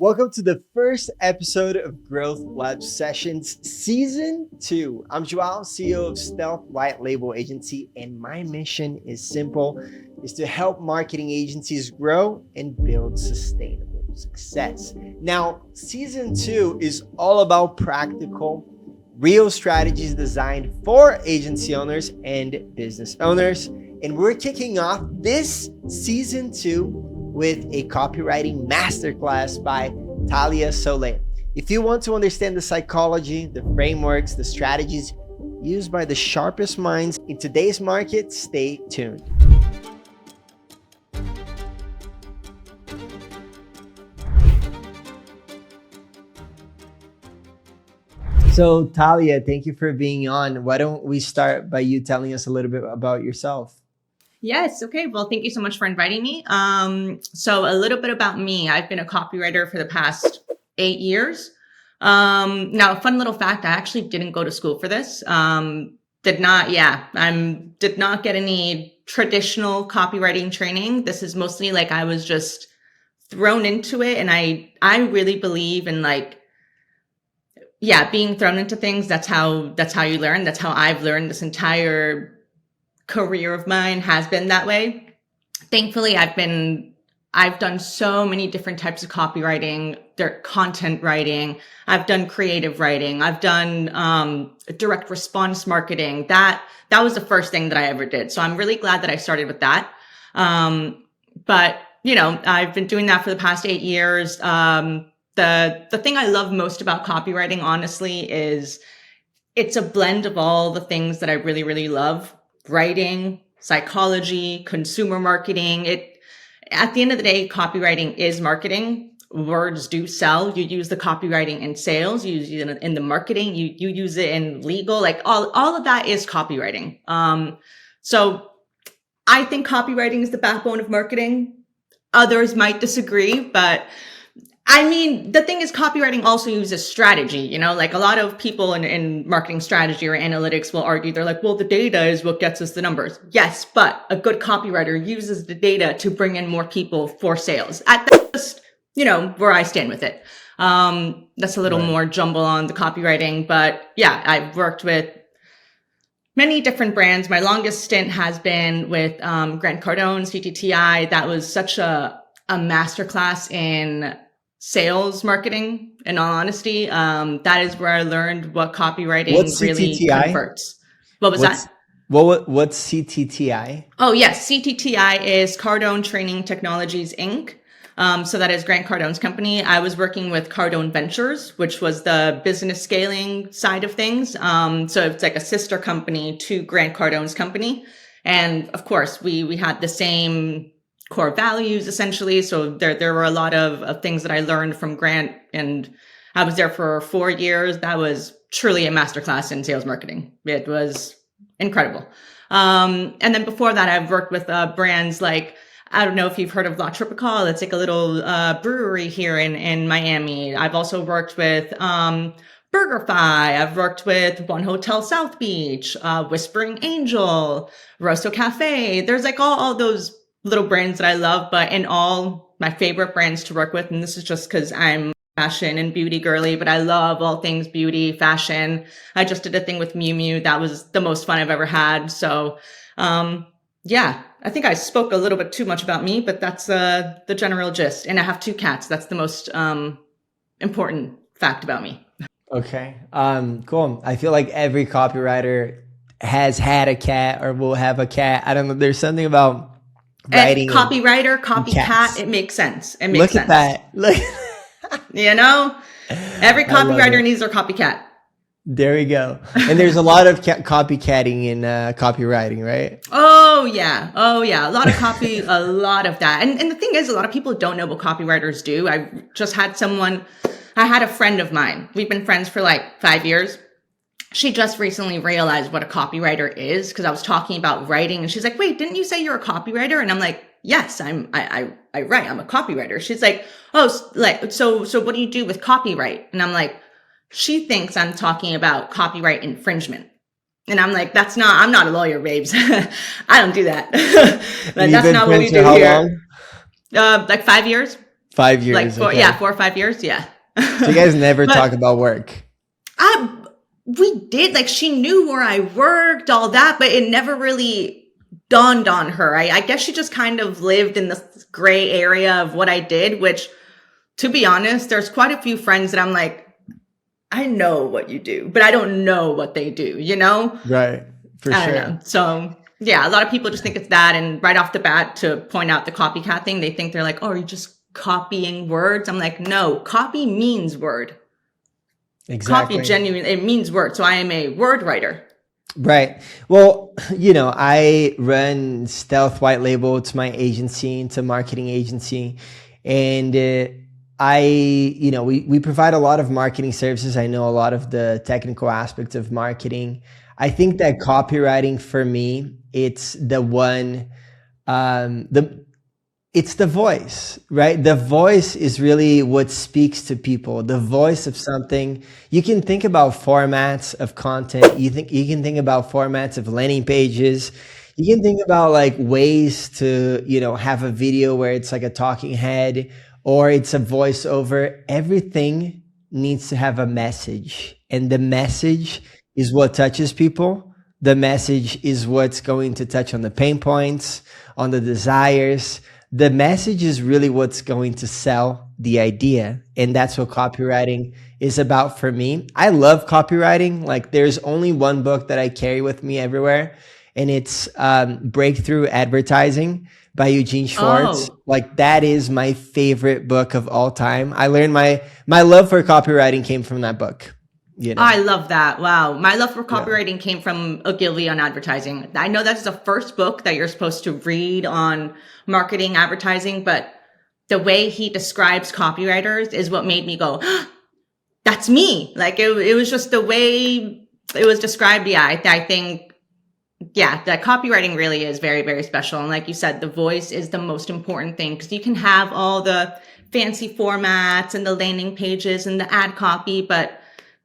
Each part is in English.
Welcome to the first episode of Growth Lab Sessions Season 2. I'm Joao, CEO of Stealth White Label Agency, and my mission is simple, is to help marketing agencies grow and build sustainable success. Now, Season 2 is all about practical, real strategies designed for agency owners and business owners. And we're kicking off this Season 2 with a copywriting masterclass by Talia Sole. If you want to understand the psychology, the frameworks, the strategies used by the sharpest minds in today's market, stay tuned. So Talia, thank you for being on. Why don't we start by you telling us a little bit about yourself? Yes. Okay. Well, thank you so much for inviting me. So a little bit about me. I've been a copywriter for the past 8 years. Now, a fun little fact, I actually didn't go to school for this. Did not get any traditional copywriting training. This is mostly like I was just thrown into it. And I really believe in being thrown into things. That's how you learn. That's how I've learned. This entire career of mine has been that way. Thankfully, I've done so many different types of copywriting, content writing. I've done creative writing. I've done direct response marketing. That was the first thing that I ever did. So I'm really glad that I started with that. But I've been doing that for the past 8 years. The thing I love most about copywriting, honestly, is it's a blend of all the things that I really, really love. Writing, psychology, consumer marketing. At the end of the day, copywriting is marketing. Words do sell. You use the copywriting in sales. You use it in the marketing. You use it in legal. Like all of that is copywriting. So I think copywriting is the backbone of marketing. Others might disagree, but I mean, the thing is, copywriting also uses strategy. Like a lot of people in marketing strategy or analytics will argue, they're like, well, the data is what gets us the numbers. Yes, but a good copywriter uses the data to bring in more people for sales. That's just, where I stand with it. That's a little more jumble on the copywriting, but yeah, I've worked with many different brands. My longest stint has been with Grant Cardone, CTTI. That was such a masterclass in sales marketing, in all honesty. That is where I learned what copywriting really converts. What's that? What's CTTI? Oh, yes. CTTI is Cardone Training Technologies, Inc. So that is Grant Cardone's company. I was working with Cardone Ventures, which was the business scaling side of things. So it's like a sister company to Grant Cardone's company. And of course, we had the same core values, essentially. So there were a lot of things that I learned from Grant, and I was there for 4 years. That was truly a masterclass in sales marketing. It was incredible. And then before that, I've worked with brands like, I don't know if you've heard of La Tropical. It's like a little brewery here in Miami. I've also worked with BurgerFi. I've worked with One Hotel South Beach, Whispering Angel, Rosso Cafe. There's like all those little brands that I love, but in all, my favorite brands to work with, and this is just because I'm fashion and beauty girly, but I love all things beauty, fashion. I just did a thing with Miu Miu. That was the most fun I've ever had. So, I think I spoke a little bit too much about me, but that's the general gist. And I have 2 cats. That's the most important fact about me. Okay, cool. I feel like every copywriter has had a cat or will have a cat. I don't know. There's something about writing. Copywriter, copycat, it makes sense. It makes sense. Look at that. Look. Every copywriter needs their copycat. There we go. And there's a lot of copycatting in copywriting, right? Oh yeah. A lot of copy, a lot of that. And the thing is, a lot of people don't know what copywriters do. I had a friend of mine. We've been friends for like 5 years. She just recently realized what a copywriter is because I was talking about writing, and she's like, "Wait, didn't you say you're a copywriter?" And I'm like, "Yes, I write. I'm a copywriter." She's like, "Oh, so what do you do with copyright?" And I'm like, she thinks I'm talking about copyright infringement. And I'm like, I'm not a lawyer, babes. I don't do that. But that's not what we do here. Like 5 years. 5 years. Okay. 4 or 5 years. Yeah. So you guys never But talk about work. we did, like, she knew where I worked, all that, but it never really dawned on her. I guess she just kind of lived in this gray area of what I did, which, to be honest, there's quite a few friends that I'm like, I know what you do, but I don't know what they do, you know? Right. For I don't sure. know. So yeah, a lot of people just think it's that. And right off the bat, to point out the copycat thing, they think they're like, oh, are you just copying words? I'm like, no, copy means word. Exactly. Copy genuinely, it means word. So I am a word writer. Right. Well, I run Stealth White Label. It's my agency. It's a marketing agency. And we provide a lot of marketing services. I know a lot of the technical aspects of marketing. I think that copywriting, for me, it's the one, it's the voice, right? The voice is really what speaks to people. The voice of something. You can think about formats of content. You can think about formats of landing pages. You can think about like ways to, have a video where it's like a talking head or it's a voiceover. Everything needs to have a message, and the message is what touches people. The message is what's going to touch on the pain points, on the desires. The message is really what's going to sell the idea. And that's what copywriting is about for me. I love copywriting. Like, there's only one book that I carry with me everywhere, and it's Breakthrough Advertising by Eugene Schwartz. Oh. Like, that is my favorite book of all time. I learned my love for copywriting came from that book. I love that. Wow. My love for copywriting came from Ogilvy on advertising. I know that's the first book that you're supposed to read on marketing, advertising, but the way he describes copywriters is what made me go, that's me. Like, it was just the way it was described. Yeah. I think, that copywriting really is very, very special. And like you said, the voice is the most important thing, because you can have all the fancy formats and the landing pages and the ad copy, but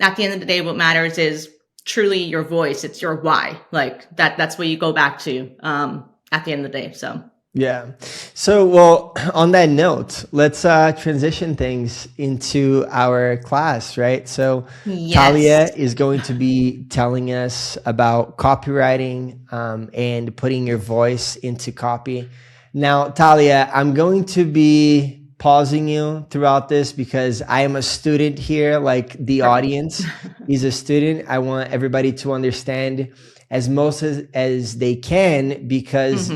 at the end of the day, what matters is truly your voice. It's your why. Like that's what you go back to at the end of the day. So yeah. So, well, on that note, let's transition things into our class, right? So yes. Talia is going to be telling us about copywriting and putting your voice into copy. Now, Talia, I'm going to be pausing you throughout this because I am a student here, like the audience is a student. I want everybody to understand as most as they can, because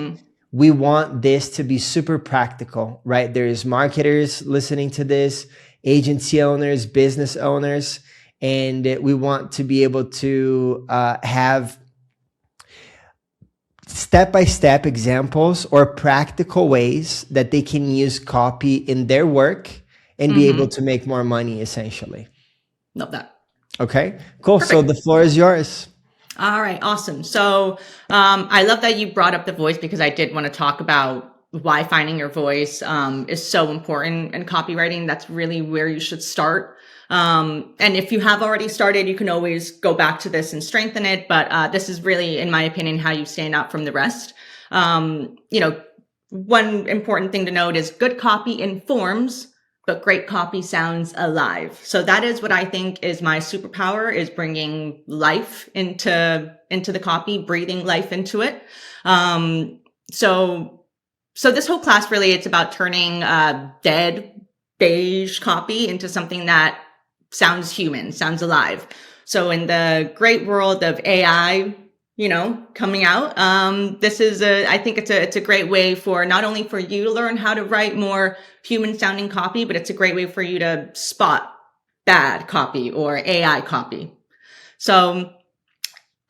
we want this to be super practical, right? There's marketers listening to this, agency owners, business owners, and we want to be able to have step-by-step examples or practical ways that they can use copy in their work and be able to make more money, essentially. Love that. Okay, cool. Perfect. So the floor is yours. All right, awesome. So I love that you brought up the voice, because I did want to talk about why finding your voice is so important in copywriting. That's really where you should start. And if you have already started, you can always go back to this and strengthen it. But this is really, in my opinion, how you stand out from the rest. One important thing to note is good copy informs, but great copy sounds alive. So that is what I think is my superpower, is bringing life into the copy, breathing life into it. So this whole class, really, it's about turning dead beige copy into something that sounds human, sounds alive. So in the great world of AI, coming out, I think it's a great way for not only for you to learn how to write more human sounding copy, but it's a great way for you to spot bad copy or AI copy. So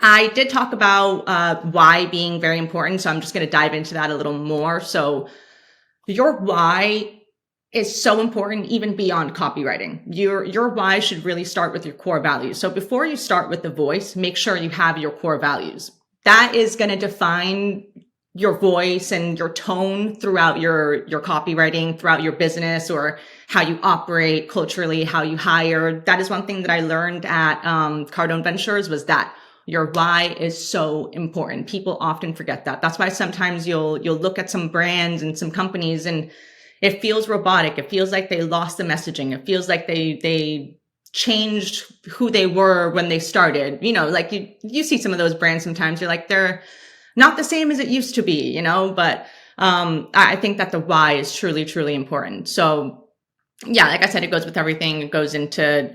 I did talk about why being very important. So I'm just going to dive into that a little more. So your why is so important, even beyond copywriting. Your why should really start with your core values. So before you start with the voice, make sure you have your core values. That is going to define your voice and your tone throughout your copywriting, throughout your business, or how you operate culturally, how you hire. That is one thing that I learned at Cardone Ventures, was that your why is so important. People often forget that. That's why sometimes you'll look at some brands and some companies, and it feels robotic. It feels like they lost the messaging. It feels like they changed who they were when they started. Like you see some of those brands sometimes, you're like, they're not the same as it used to be, but I think that the why is truly, truly important. So yeah, like I said, it goes with everything. It goes into,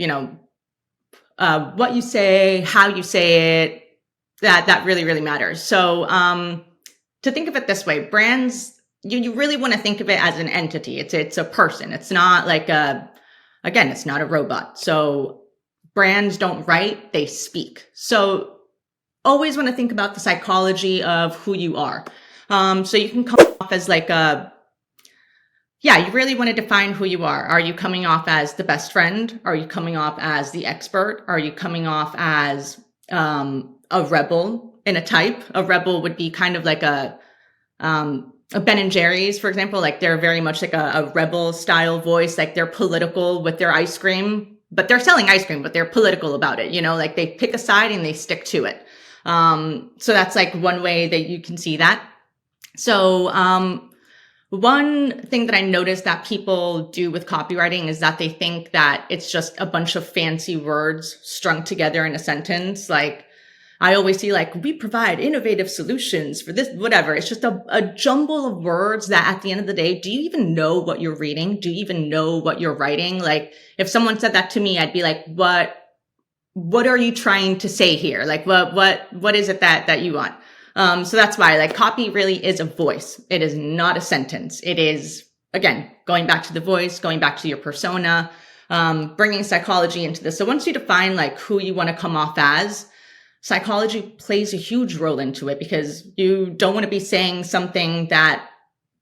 what you say, how you say it, that really, really matters. So to think of it this way, brands, you really want to think of it as an entity. It's a person. It's not like it's not a robot. So brands don't write, they speak. So always want to think about the psychology of who you are. So you can come off as you really want to define who you are. Are you coming off as the best friend? Are you coming off as the expert? Are you coming off as a rebel in a type? A rebel would be kind of like a Ben and Jerry's, for example. Like they're very much like a rebel style voice. Like they're political with their ice cream, but they're selling ice cream, but they're political about it. Like they pick a side and they stick to it. So that's like one way that you can see that. So one thing that I noticed that people do with copywriting is that they think that it's just a bunch of fancy words strung together in a sentence. Like I always see like, we provide innovative solutions for this, whatever. It's just a jumble of words that at the end of the day, do you even know what you're reading? Do you even know what you're writing? Like if someone said that to me, I'd be like, what are you trying to say here? Like what is it that you want? So that's why like copy really is a voice. It is not a sentence. It is, again, going back to the voice, going back to your persona, bringing psychology into this. So once you define like who you want to come off as, psychology plays a huge role into it, because you don't want to be saying something that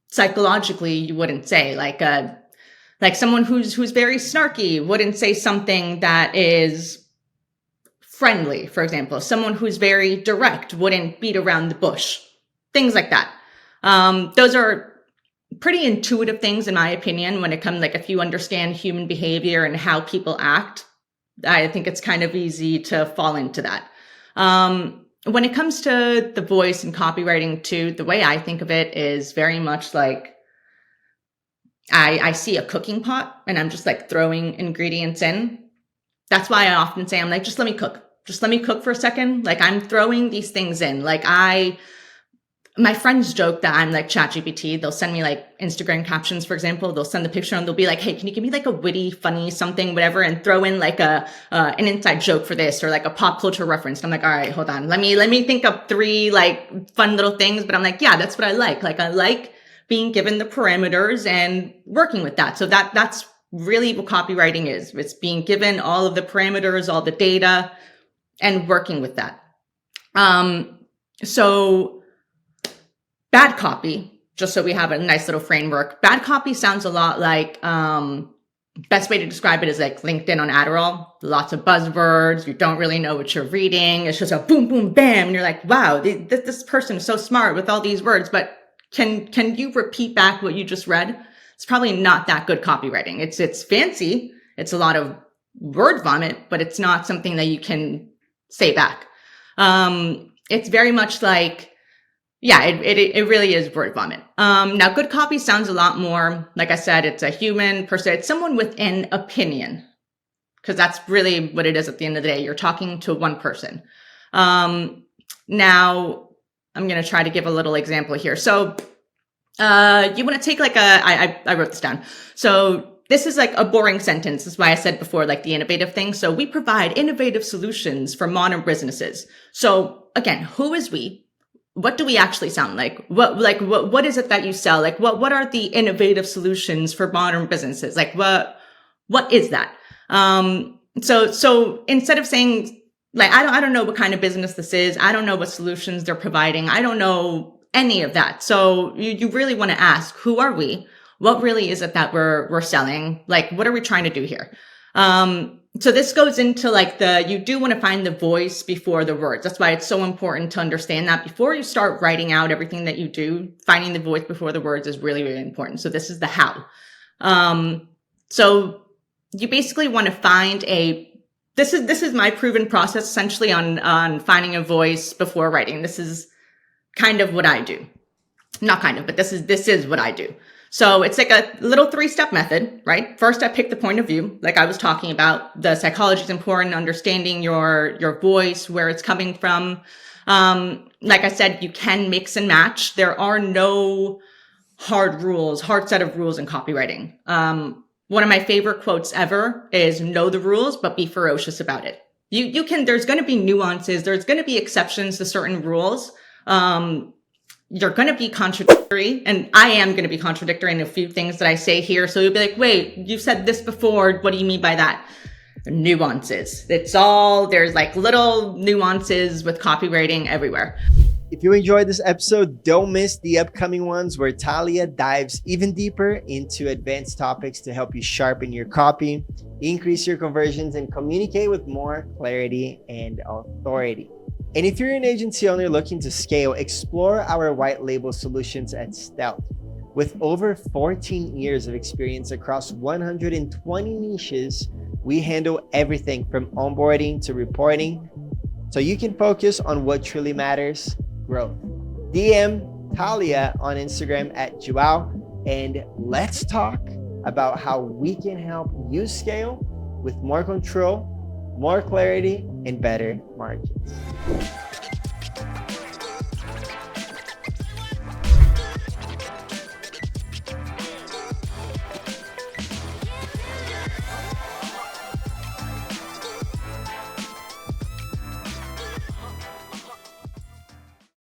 psychologically you wouldn't say. Like someone who's very snarky wouldn't say something that is friendly, for example. Someone who's very direct wouldn't beat around the bush. Things like that. Those are pretty intuitive things, in my opinion, when it comes, like, if you understand human behavior and how people act, I think it's kind of easy to fall into that. When it comes to the voice and copywriting too, the way I think of it is very much like I see a cooking pot and I'm just like throwing ingredients in. That's why I often say, I'm like, just let me cook. Just let me cook for a second. Like I'm throwing these things in. Like my friends joke that I'm like ChatGPT. They'll send me like Instagram captions, for example. They'll send the picture and they'll be like, hey, can you give me like a witty, funny something, whatever, and throw in like an inside joke for this, or like a pop culture reference. And I'm like, all right, hold on. Let me think of 3 like fun little things. But I'm like, yeah, that's what I like. Like I like being given the parameters and working with that. So that's really what copywriting is. It's being given all of the parameters, all the data, and working with that. So bad copy, just so we have a nice little framework. Bad copy sounds a lot like, best way to describe it is like LinkedIn on Adderall. Lots of buzzwords. You don't really know what you're reading. It's just a boom, boom, bam. And you're like, wow, this person is so smart with all these words, but can you repeat back what you just read? It's probably not that good copywriting. It's fancy. It's a lot of word vomit, but it's not something that you can say back. It's very much like, yeah, it really is word vomit. Now good copy sounds a lot more, like I said, it's a human person. It's someone with an opinion, because that's really what it is at the end of the day. You're talking to one person. Now I'm going to try to give a little example here. So, you want to take like I wrote this down. So this is like a boring sentence. That's why I said before, like the innovative thing. So we provide innovative solutions for modern businesses. So again, who is we? What do we actually sound like? What is it that you sell? Like what are the innovative solutions for modern businesses? Like what is that? So instead of saying like, I don't know what kind of business this is. I don't know what solutions they're providing. I don't know any of that. So you really want to ask, who are we? What really is it that we're selling? Like, what are we trying to do here? So this goes into like you do want to find the voice before the words. That's why it's so important to understand that before you start writing out everything that you do, finding the voice before the words is really, really important. So this is the how. So you basically want to find this is my proven process essentially on finding a voice before writing. This is kind of what I do. Not kind of, but this is what I do. So it's like a little 3-step method, right? First, I pick the point of view, like I was talking about. The psychology is important, understanding your voice, where it's coming from. Like I said, you can mix and match. There are no hard set of rules in copywriting. One of my favorite quotes ever is know the rules, but be ferocious about it. You can, there's going to be nuances. There's going to be exceptions to certain rules. You're going to be contradictory, and I am going to be contradictory in a few things that I say here. So you'll be like, wait, you said this before. What do you mean by that? Nuances. There's like little nuances with copywriting everywhere. If you enjoyed this episode, don't miss the upcoming ones where Talia dives even deeper into advanced topics to help you sharpen your copy, increase your conversions, and communicate with more clarity and authority. And if you're an agency owner looking to scale, explore our white label solutions at Stealth. With over 14 years of experience across 120 niches, we handle everything from onboarding to reporting, so you can focus on what truly matters: growth. DM Talia on Instagram at Joao, and let's talk about how we can help you scale with more control, more clarity, and better margins.